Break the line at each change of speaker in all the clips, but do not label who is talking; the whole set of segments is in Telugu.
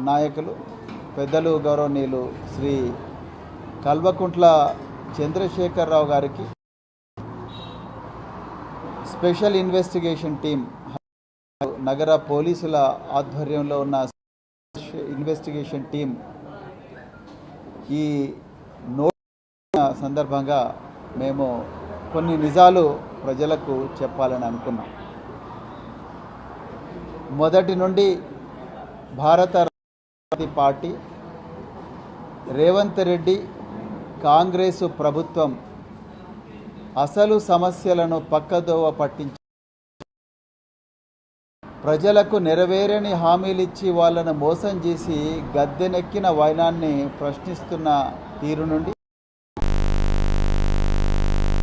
నాయకులు పెద్దలు గౌరవనీయులు శ్రీ కల్వకుంట్ల చంద్రశేఖరరావు గారికి స్పెషల్ ఇన్వెస్టిగేషన్ టీం నగర పోలీసుల ఆధ్వర్యంలో ఉన్న ఇన్వెస్టిగేషన్ టీం ఈ నోట్ సందర్భంగా మేము కొన్ని నిజాలు ప్రజలకు చెప్పాలని అనుకున్నాం. మొదటి నుండి భారత పార్టీ రేవంత్ రెడ్డి కాంగ్రెసు ప్రభుత్వం అసలు సమస్యలను పక్కదోవ పట్టించి ప్రజలకు నెరవేరని హామీలిచ్చి వాళ్ళను మోసం చేసి గద్దెనెక్కిన వైనాన్ని ప్రశ్నిస్తున్న తీరు నుండి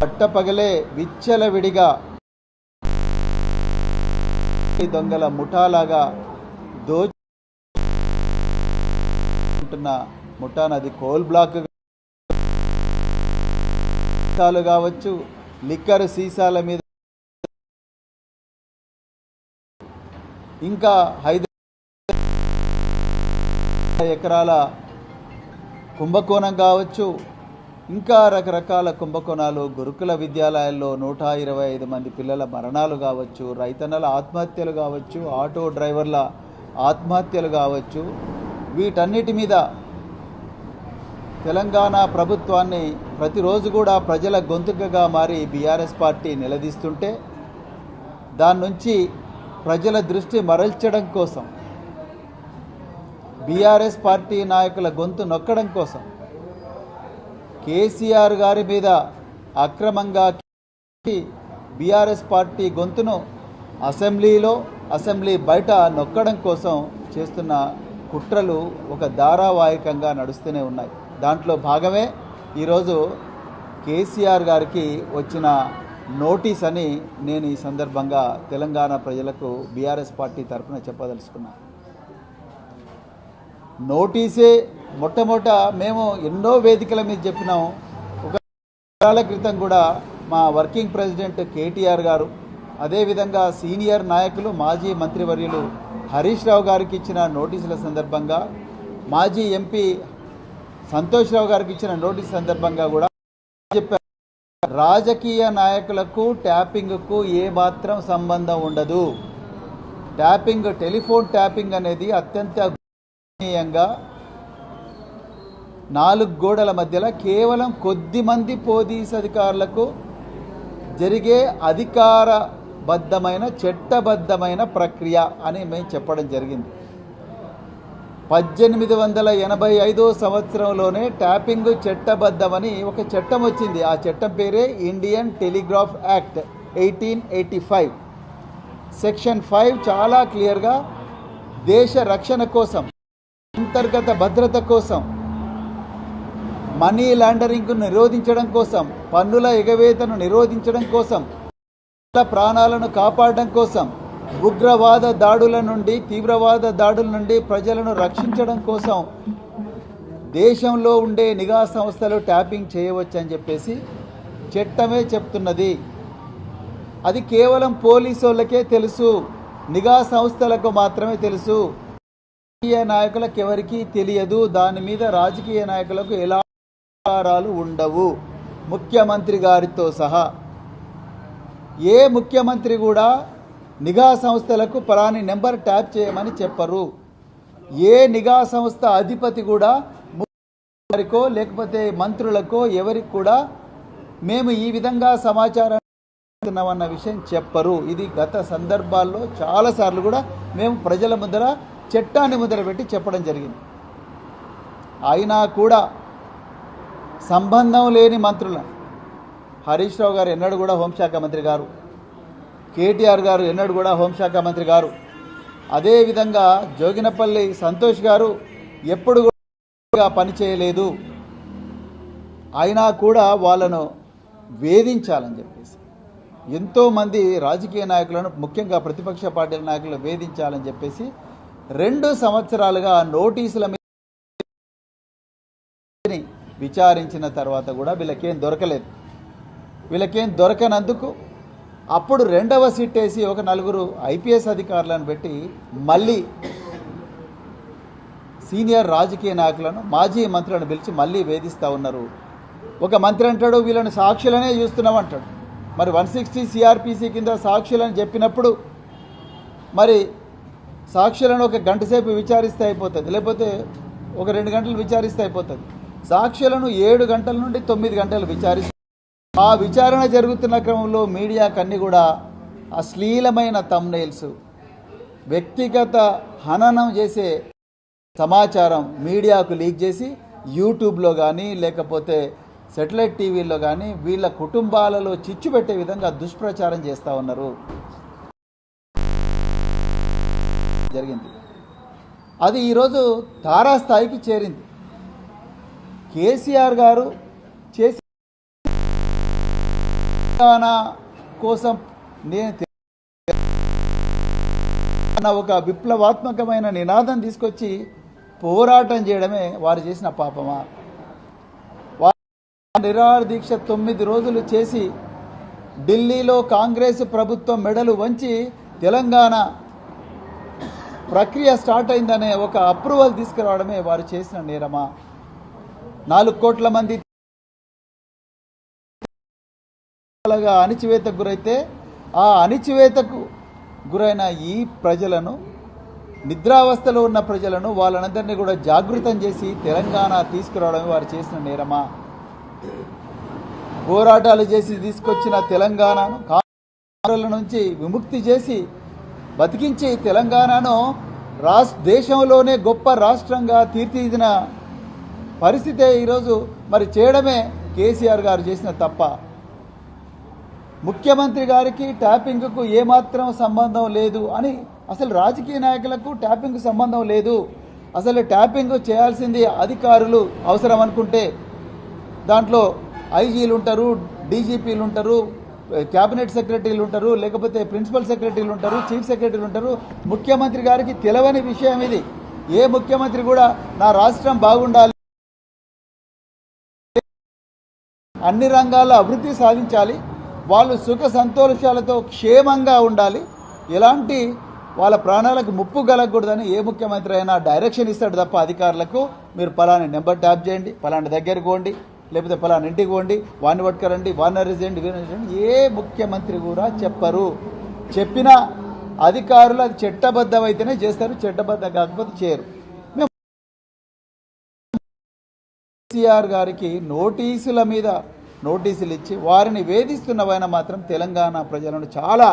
పట్టపగలే విచ్చలవిడిగా దొంగల ముఠాలాగా దోచుకుంటున్న ముఠానది కోల్ బ్లాక్ కావచ్చు, లిక్కర్ సీసాల మీద ఇంకా 5 ఎకరాల కుంభకోణం కావచ్చు, ఇంకా రకరకాల కుంభకోణాలు, గురుకుల విద్యాలయాల్లో 125 మంది పిల్లల మరణాలు కావచ్చు, రైతన్నల ఆత్మహత్యలు కావచ్చు, ఆటో డ్రైవర్ల ఆత్మహత్యలు కావచ్చు, వీటన్నిటి మీద తెలంగాణ ప్రభుత్వాన్ని ప్రతిరోజు కూడా ప్రజల గొంతుకగా మారి బీఆర్ఎస్ పార్టీ నిలదీస్తుంటే దాని నుంచి ప్రజల దృష్టి మరల్చడం కోసం, బీఆర్ఎస్ పార్టీ నాయకుల గొంతు నొక్కడం కోసం కేసీఆర్ గారి మీద అక్రమంగా బీఆర్ఎస్ పార్టీ గొంతును అసెంబ్లీ బయట నొక్కడం కోసం చేస్తున్న కుట్రలు ఒక ధారావాహికంగా నడుస్తూనే ఉన్నాయి. దాంట్లో భాగమే ఈరోజు కేసీఆర్ గారికి వచ్చిన నోటీస్ అని నేను ఈ సందర్భంగా తెలంగాణ ప్రజలకు బీఆర్ఎస్ పార్టీ తరఫున చెప్పదలుచుకున్నాను. నోటీసే మొట్టమొదట మేము ఎన్నో వేదికల మీద చెప్పినాం. ఒక వారాల క్రితం కూడా మా వర్కింగ్ ప్రెసిడెంట్ కేటీఆర్ గారు, అదేవిధంగా సీనియర్ నాయకులు మాజీ మంత్రివర్యులు హరీష్ రావు గారికి ఇచ్చిన నోటీసుల సందర్భంగా, మాజీ ఎంపీ సంతోష్ రావు గారికి ఇచ్చిన నోటీస్ సందర్భంగా కూడా చెప్పారు, రాజకీయ నాయకులకు ట్యాపింగ్కు ఏమాత్రం సంబంధం ఉండదు. ట్యాపింగ్, టెలిఫోన్ ట్యాపింగ్ అనేది అత్యంత గోపనీయంగా 4 గోడల మధ్యలో కేవలం కొద్ది మంది పోలీస్ అధికారులకు జరిగే అధికారబద్ధమైన చట్టబద్ధమైన ప్రక్రియ అని మేము చెప్పడం జరిగింది. 1885 సంవత్సరంలోనే ట్యాపింగ్ చట్టబద్ధమని ఒక చట్టం వచ్చింది. ఆ చట్టం పేరే ఇండియన్ టెలిగ్రాఫ్ యాక్ట్ 1885. సెక్షన్ 5 చాలా క్లియర్గా దేశ రక్షణ కోసం, అంతర్గత భద్రత కోసం, మనీ లాండరింగ్ను నిరోధించడం కోసం, పన్నుల ఎగవేతను నిరోధించడం కోసం, ప్రాణాలను కాపాడడం కోసం, ఉగ్రవాద దాడుల నుండి, తీవ్రవాద దాడుల నుండి ప్రజలను రక్షించడం కోసం దేశంలో ఉండే నిఘా సంస్థలు ట్యాపింగ్ చేయవచ్చని చెప్పేసి చట్టమే చెప్తున్నది. అది కేవలం పోలీసు వాళ్ళకే తెలుసు, నిఘా సంస్థలకు మాత్రమే తెలుసు. రాజకీయ నాయకులకు ఎవరికీ తెలియదు. దాని మీద రాజకీయ నాయకులకు ఎలాంటి అధికారాలు ఉండవు, ముఖ్యమంత్రి గారితో సహా. ఏ ముఖ్యమంత్రి కూడా నిఘా సంస్థలకు పలాని నెంబర్ ట్యాప్ చేయమని చెప్పరు. ఏ నిఘా సంస్థ అధిపతి కూడా ముఖ్యమంత్రికో లేకపోతే మంత్రులకో ఎవరికి కూడా మేము ఈ విధంగా సమాచారం అన్న విషయం చెప్పరు. ఇది గత సందర్భాల్లో చాలాసార్లు కూడా మేము ప్రజల ముందర చట్టాన్ని ముందర పెట్టి చెప్పడం జరిగింది. అయినా కూడా సంబంధం లేని మంత్రుల, హరీష్ రావు గారు ఎన్నడూ కూడా హోంశాఖ మంత్రి గారు, కేటీఆర్ గారు ఎన్నడూ కూడా హోంశాఖ మంత్రి గారు, అదేవిధంగా జోగినపల్లి సంతోష్ గారు ఎప్పుడు కూడా పనిచేయలేదు. అయినా కూడా వాళ్ళను వేధించాలని చెప్పేసి ఎంతోమంది రాజకీయ నాయకులను, ముఖ్యంగా ప్రతిపక్ష పార్టీల నాయకులను వేధించాలని చెప్పేసి 2 సంవత్సరాలుగా నోటీసుల మీద విచారించిన తర్వాత కూడా వీళ్ళకేం దొరకలేదు. వీళ్ళకేం దొరకనందుకు అప్పుడు 2వ సిట్ వేసి ఒక 4 ఐపీఎస్ అధికారులను పెట్టి మళ్ళీ సీనియర్ రాజకీయ నాయకులను మాజీ మంత్రులను పిలిచి మళ్ళీ వేధిస్తూ ఉన్నారు. ఒక మంత్రి అంటాడు వీళ్ళని సాక్షులనే చూస్తున్నాం అంటాడు. మరి 160 సిఆర్పిసి కింద సాక్షులని చెప్పినప్పుడు మరి సాక్షులను ఒక గంట సేపు విచారిస్తే అయిపోతుంది, లేకపోతే ఒక 2 గంటలు విచారిస్తే అయిపోతుంది. సాక్షులను 7 గంటల నుండి 9 గంటలు విచారిస్తే ఆ విచారణ జరుగుతున్న క్రమంలో మీడియాకు అన్నీ కూడా అశ్లీలమైన థంబ్నెయిల్స్, వ్యక్తిగత హననం చేసే సమాచారం మీడియాకు లీక్ చేసి యూట్యూబ్లో కానీ లేకపోతే సెటిలైట్ టీవీల్లో కానీ వీళ్ళ కుటుంబాలలో చిచ్చు పెట్టే విధంగా దుష్ప్రచారం చేస్తూ ఉన్నారు. జరిగింది అది ఈరోజు తారాస్థాయికి చేరింది. కేసీఆర్ గారు చేసి కోసం నేను ఒక విప్లవాత్మకమైన నినాదం తీసుకొచ్చి పోరాటం చేయడమే వారు చేసిన పాపమా? నిరాహార దీక్ష 9 రోజులు చేసి ఢిల్లీలో కాంగ్రెస్ ప్రభుత్వం మెడలు వంచి తెలంగాణ ప్రక్రియ స్టార్ట్ అయిందనే ఒక అప్రూవల్ తీసుకురావడమే వారు చేసిన నేరమా? 4 కోట్ల మంది అణిచివేతకు గురైతే ఆ అణిచివేతకు గురైన ఈ ప్రజలను, నిద్రావస్థలో ఉన్న ప్రజలను, వాళ్ళనందరినీ కూడా జాగృతం చేసి తెలంగాణ తీసుకురావడమే వారు చేసిన నేరమా? పోరాటాలు చేసి తీసుకొచ్చిన తెలంగాణను కాంగ్రెస్ నుంచి విముక్తి చేసి బతికించి తెలంగాణను దేశంలోనే గొప్ప రాష్ట్రంగా తీర్చిదిద్దిన పరిస్థితే ఈరోజు మరి చేయడమే కేసీఆర్ గారు చేసిన తప్ప. ముఖ్యమంత్రి గారికి ట్యాపింగ్కు ఏమాత్రం సంబంధం లేదు అని, అసలు రాజకీయ నాయకులకు ట్యాపింగ్ సంబంధం లేదు. అసలు ట్యాపింగ్ చేయాల్సింది అధికారులు అవసరం అనుకుంటే దాంట్లో ఐజీలు ఉంటారు, డీజీపీలు ఉంటారు, క్యాబినెట్ సెక్రటరీలు ఉంటారు, లేకపోతే ప్రిన్సిపల్ సెక్రటరీలు ఉంటారు, చీఫ్ సెక్రటరీలు ఉంటారు. ముఖ్యమంత్రి గారికి తెలవని విషయం ఇది. ఏ ముఖ్యమంత్రి కూడా నా రాష్ట్రం బాగుండాలి, అన్ని రంగాల్లో అభివృద్ధి సాధించాలి, వాళ్ళు సుఖ సంతోషాలతో క్షేమంగా ఉండాలి, ఎలాంటి వాళ్ళ ప్రాణాలకు ముప్పు కలగకూడదని ఏ ముఖ్యమంత్రి అయినా డైరెక్షన్ ఇస్తాడు తప్ప అధికారులకు మీరు పలానా నెంబర్ ట్యాప్ చేయండి, పలానా దగ్గరికి పోండి, లేకపోతే పలానా ఇంటికి పోండి, వాడిని పట్టుకరండి, వాడిని అరెస్ట్ చేయండి, వీరిని ఏ ముఖ్యమంత్రి కూడా చెప్పరు. చెప్పిన అధికారులు అది చట్టబద్ధమైతేనే చేస్తారు, చట్టబద్ధం కాకపోతే చేయరు. మేము కేసీఆర్ గారికి నోటీసుల మీద నోటీసులు ఇచ్చి వారిని వేధిస్తున్నవైనా మాత్రం తెలంగాణ ప్రజలను చాలా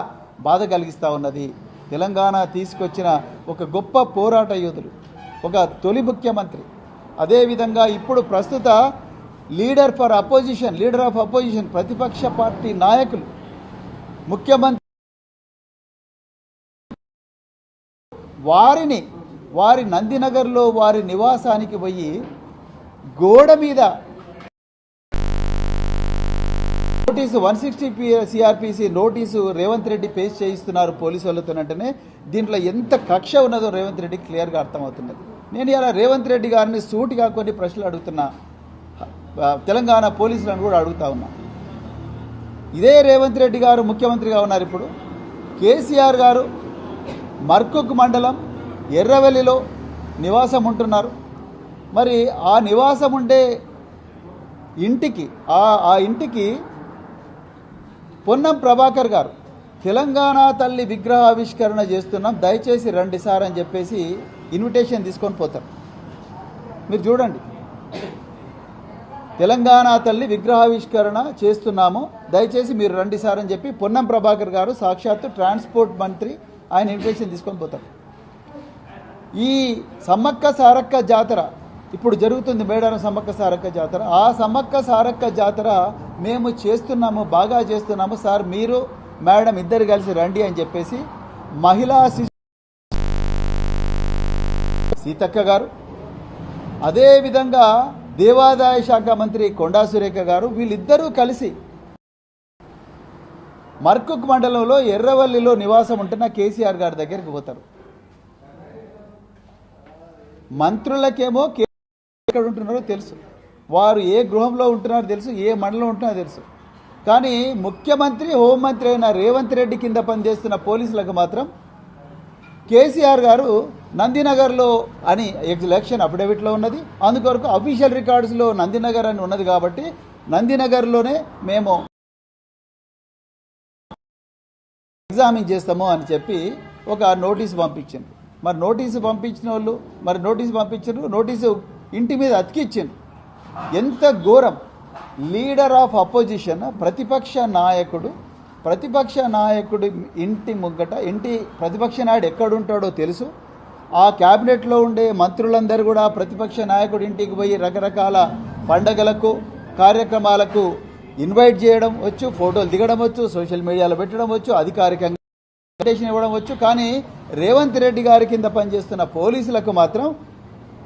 బాధ కలిగిస్తూ ఉన్నది. తెలంగాణ తీసుకొచ్చిన ఒక గొప్ప పోరాట యోధులు, ఒక తొలి ముఖ్యమంత్రి, అదేవిధంగా ఇప్పుడు ప్రస్తుత లీడర్ ఆఫ్ అపోజిషన్ ప్రతిపక్ష పార్టీ నాయకులు, ముఖ్యమంత్రి వారి నందినగర్లో వారి నివాసానికి పోయి గోడ మీద notice 160 CRPC notice Revanth Reddy paste చేయిస్తున్నారు పోలీసు వాళ్ళతోనంటేనే దీంట్లో ఎంత కక్ష ఉన్నదో రేవంత్ రెడ్డి క్లియర్గా అర్థమవుతున్నది. నేను ఇలా రేవంత్ రెడ్డి గారిని సూటిగా కొన్ని ప్రశ్నలు అడుగుతున్నా, తెలంగాణ పోలీసులను కూడా అడుగుతా ఉన్నా. ఇదే రేవంత్ రెడ్డి గారు ముఖ్యమంత్రిగా ఉన్నారు. ఇప్పుడు కేసీఆర్ గారు మర్కుక్ మండలం ఎర్రవెల్లిలో నివాసం ఉంటున్నారు. మరి ఆ నివాసం ఉండే ఇంటికి ఆ ఇంటికి పొన్నం ప్రభాకర్ గారు తెలంగాణ తల్లి విగ్రహావిష్కరణ చేస్తున్నాం, దయచేసి రండి సార్ అని చెప్పేసి ఇన్విటేషన్ తీసుకొని పోతారు. మీరు చూడండి, తెలంగాణ తల్లి విగ్రహావిష్కరణ చేస్తున్నాము, దయచేసి మీరు రండి సార్ అని చెప్పి పొన్నం ప్రభాకర్ గారు సాక్షాత్తు ట్రాన్స్పోర్ట్ మంత్రి ఆయన ఇన్విటేషన్ తీసుకొని పోతారు. ఈ సమ్మక్క సారక్క జాతర ఇప్పుడు జరుగుతుంది, మేడారం సమ్మక్క సారక్క జాతర. ఆ సమ్మక్క సారక్క జాతర మేము చేస్తున్నాము, బాగా చేస్తున్నాము సార్, మీరు మేడం ఇద్దరు కలిసి రండి అని చెప్పేసి మహిళా సీతక్క గారు, అదేవిధంగా దేవాదాయ శాఖ మంత్రి కొండా సురేఖ గారు, వీళ్ళిద్దరూ కలిసి మర్కుక్ మండలంలో ఎర్రవల్లిలో నివాసం ఉంటున్న కేసీఆర్ గారి దగ్గరికి పోతారు. మంత్రులకేమో ఎక్కడ ఉంటున్నారో తెలుసు, వారు ఏ గృహంలో ఉంటున్నారో తెలుసు, ఏ మండలంలో ఉంటున్నారో తెలుసు. కానీ ముఖ్యమంత్రి హోంమంత్రి అయిన రేవంత్ రెడ్డి కింద పనిచేస్తున్న పోలీసులకు మాత్రం కేసీఆర్ గారు నందినగర్లో అని ఎలక్షన్ అఫిడవిట్లో ఉన్నది. అందుకొరకు అఫీషియల్ రికార్డ్స్లో నందినగర్ అని ఉన్నది కాబట్టి నందినగర్లోనే మేము ఎగ్జామిన్ చేస్తాము అని చెప్పి ఒక నోటీసు పంపించారు. మరి నోటీసు పంపించిన వాళ్ళు నోటీసు ఇంటి మీద అతికిచ్చిండ్రు. ఎంత ఘోరం! లీడర్ ఆఫ్ అపోజిషన్ ప్రతిపక్ష నాయకుడు ఇంటి ముంగట ప్రతిపక్ష నాయుడు ఎక్కడుంటాడో తెలుసు. ఆ క్యాబినెట్లో ఉండే మంత్రులందరూ కూడా ప్రతిపక్ష నాయకుడి ఇంటికి పోయి రకరకాల పండగలకు కార్యక్రమాలకు ఇన్వైట్ చేయడం వచ్చు, ఫోటోలు దిగడం వచ్చు, సోషల్ మీడియాలో పెట్టడం వచ్చు, అధికారికంగా ఇన్విటేషన్ ఇవ్వడం వచ్చు. కానీ రేవంత్ రెడ్డి గారి కింద పనిచేస్తున్న పోలీసులకు మాత్రం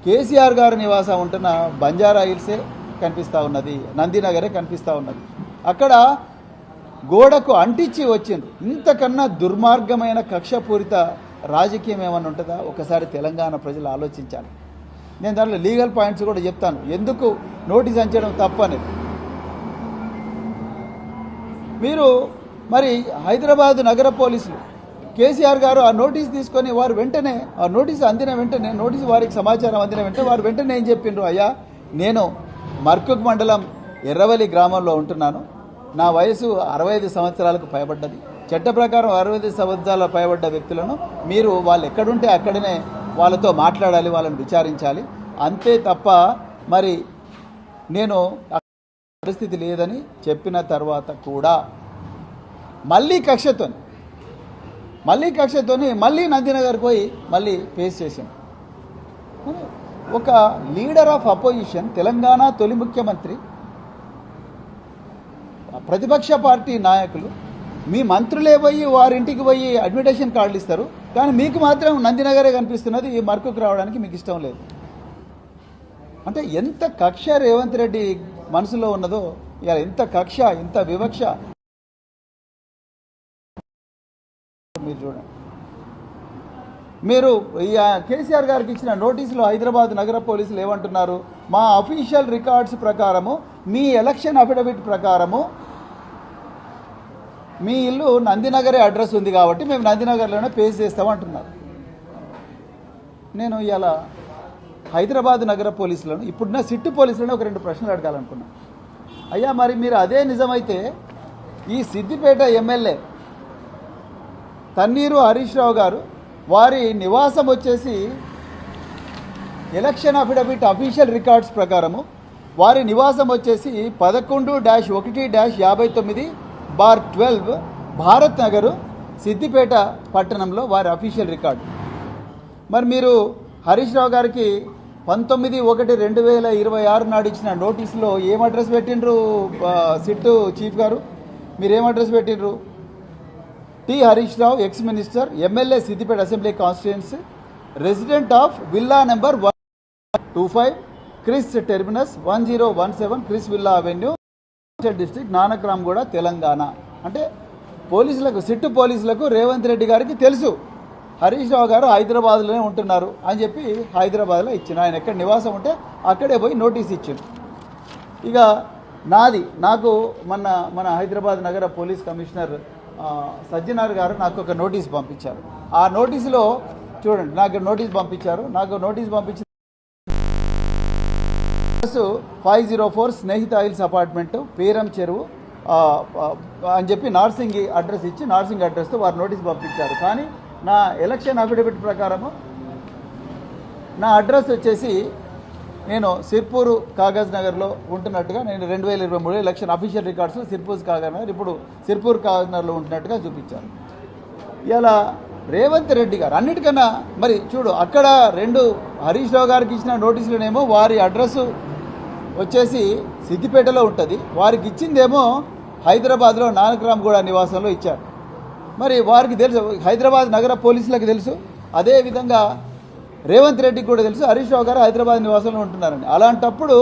కేసీఆర్ గారి నివాసం ఉంటున్న బంజారా హిల్సే కనిపిస్తూ ఉన్నది, నందినగరే కనిపిస్తూ ఉన్నది. అక్కడ గోడకు అంటించి వచ్చిండ్రు. ఇంతకన్నా దుర్మార్గమైన కక్షపూరిత రాజకీయం ఏమన్నా ఉంటుందా? ఒకసారి తెలంగాణ ప్రజలు ఆలోచించాలి. నేను దాంట్లో లీగల్ పాయింట్స్ కూడా చెప్తాను, ఎందుకు నోటీస్ అంచడం తప్పనేది. మీరు మరి హైదరాబాద్ నగర పోలీసులు కేసీఆర్ గారు ఆ నోటీస్ తీసుకొని వారు వెంటనే ఆ నోటీసు అందిన వెంటనే వారికి సమాచారం అందిన వెంటనే వారు వెంటనే ఏం చెప్పిండ్రు, అయ్యా నేను మర్కుక్ మండలం ఎర్రవల్లి గ్రామంలో ఉంటున్నాను, నా వయసు 65 సంవత్సరాలకు పైబడ్డది, చట్ట ప్రకారం 65 సంవత్సరాల పైబడ్డ వ్యక్తులను మీరు వాళ్ళు ఎక్కడుంటే అక్కడనే వాళ్ళతో మాట్లాడాలి, వాళ్ళని విచారించాలి, అంతే తప్ప మరి నేను పరిస్థితి లేదని చెప్పిన తర్వాత కూడా మళ్ళీ కక్షతోని మళ్ళీ నందినగర్ పోయి మళ్ళీ ఫేస్ చేశాం. ఒక లీడర్ ఆఫ్ అపోజిషన్, తెలంగాణ తొలి ముఖ్యమంత్రి, ప్రతిపక్ష పార్టీ నాయకులు, మీ మంత్రులే పోయి వారింటికి పోయి అడ్మిటేషన్ కార్డులు ఇస్తారు, కానీ మీకు మాత్రం నందినగరే కనిపిస్తున్నది, ఈ మర్కుకు రావడానికి మీకు ఇష్టం లేదు. అంటే ఎంత కక్ష రేవంత్ రెడ్డి మనసులో ఉన్నదో, ఇలా ఎంత కక్ష, ఎంత వివక్ష మీరు చూడండి. మీరు కేసీఆర్ గారికి ఇచ్చిన నోటీసులో హైదరాబాద్ నగర పోలీసులు ఏమంటున్నారు, మా అఫీషియల్ రికార్డ్స్ ప్రకారము, మీ ఎలక్షన్ అఫిడవిట్ ప్రకారము మీ ఇల్లు నందినగరే అడ్రస్ ఉంది కాబట్టి మేము నందినగర్లోనే పేస్ చేస్తామంటున్నారు. నేను ఇలా హైదరాబాద్ నగర పోలీసులను, ఇప్పుడున్న సిట్టు పోలీసులను ఒక 2 ప్రశ్నలు అడగాలనుకున్నాను. అయ్యా మరి మీరు అదే నిజమైతే ఈ సిద్దిపేట ఎమ్మెల్యే తన్నీరు హరీష్ రావు గారు వారి నివాసం వచ్చేసి ఎలక్షన్ అఫిడవిట్ అఫీషియల్ రికార్డ్స్ ప్రకారము వారి నివాసం వచ్చేసి 11-1-59/12 భారత్ నగరు సిద్దిపేట పట్టణంలో వారి అఫీషియల్ రికార్డు. మరి మీరు హరీష్ రావు గారికి 19/1/2026 నాడు ఇచ్చిన నోటీసులో ఏం అడ్రస్ పెట్టిండ్రు సిట్టు చీఫ్ గారు? మీరు ఏం అడ్రస్ పెట్టిండ్రు? T Harish Rao, ex minister, MLA Siddipet assembly constituency, resident of villa number 125 Chris terminus 1017 Chris villa avenue, district, Nanakramguda, Telangana. అంటే పోలీసులకు, సిట్టు పోలీసులకు రేవంత్ రెడ్డి గారికి తెలుసు హరీష్ రావు గారు హైదరాబాద్లోనే ఉంటున్నారు అని చెప్పి హైదరాబాద్లో ఇచ్చిండు. ఆయన ఎక్కడ నివాసం ఉంటే అక్కడే పోయి నోటీస్ ఇచ్చిండు. ఇక నాకు మన హైదరాబాద్ నగర పోలీస్ కమిషనర్ సజ్జనార్ గారు నాకు ఒక నోటీస్ పంపించారు. ఆ నోటీసులో చూడండి, నాకు నోటీస్ పంపించిన 504 స్నేహిత హిల్స్ అపార్ట్మెంటు, పేరం చెరువు అని చెప్పి నార్సింగి అడ్రస్ ఇచ్చి, నార్సింగ్ అడ్రస్తో వారు నోటీస్ పంపించారు. కానీ నా ఎలక్షన్ అఫిడవిట్ ప్రకారము నా అడ్రస్ వచ్చేసి నేను సిర్పూర్ కాగజ్ నగర్లో ఉంటున్నట్టుగా, నేను 2023 ఎలక్షన్ అఫీషియల్ రికార్డ్స్లో సిర్పూర్ కాగజ్ నగర్, ఇప్పుడు సిర్పూర్ కాగజ్ నగర్లో ఉంటున్నట్టుగా చూపించారు. ఇలా రేవంత్ రెడ్డి గారు అన్నిటికన్నా మరి చూడు, అక్కడ 2 హరీష్ రావు గారికి ఇచ్చిన నోటీసులనేమో వారి అడ్రస్ వచ్చేసి సిద్దిపేటలో ఉంటుంది, వారికి ఇచ్చిందేమో హైదరాబాద్లో నానక్రామ్గూడ నివాసంలో ఇచ్చారు. మరి వారికి తెలుసు, హైదరాబాద్ నగర పోలీసులకు తెలుసు, అదేవిధంగా రేవంత్ రెడ్డికి కూడా తెలుసు హరీష్ రావు గారు హైదరాబాద్ నివాసంలో ఉంటున్నారని. అలాంటప్పుడు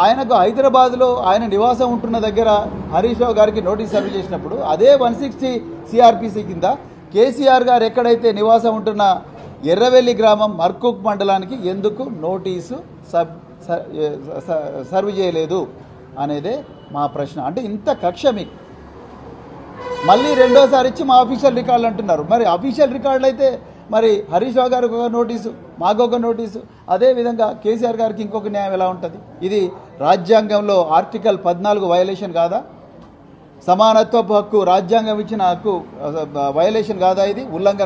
ఆయనకు హైదరాబాద్లో ఆయన నివాసం ఉంటున్న దగ్గర హరీష్ రావు గారికి నోటీస్ సర్వ్ చేసినప్పుడు అదే 160 సిఆర్పిసి కింద కేసీఆర్ గారు ఎక్కడైతే నివాసం ఉంటున్న ఎర్రవెల్లి గ్రామం మర్కుక్ మండలానికి ఎందుకు నోటీసు సర్వ్ చేయలేదు అనేదే మా ప్రశ్న. అంటే ఇంత కక్ష మీకు. మళ్ళీ రెండోసారి ఇచ్చి మా అఫీషియల్ రికార్డులు అంటున్నారు. మరి అఫీషియల్ రికార్డులు అయితే మరి హరీష్ రావు గారికి ఒక నోటీసు, మాకొక నోటీసు, అదేవిధంగా కేసీఆర్ గారికి ఇంకొక న్యాయం ఎలా ఉంటుంది? ఇది రాజ్యాంగంలో ఆర్టికల్ 14 వయలేషన్ కాదా? సమానత్వపు హక్కు, రాజ్యాంగం ఇచ్చిన హక్కు వయలేషన్ కాదా? ఇది ఉల్లంఘన.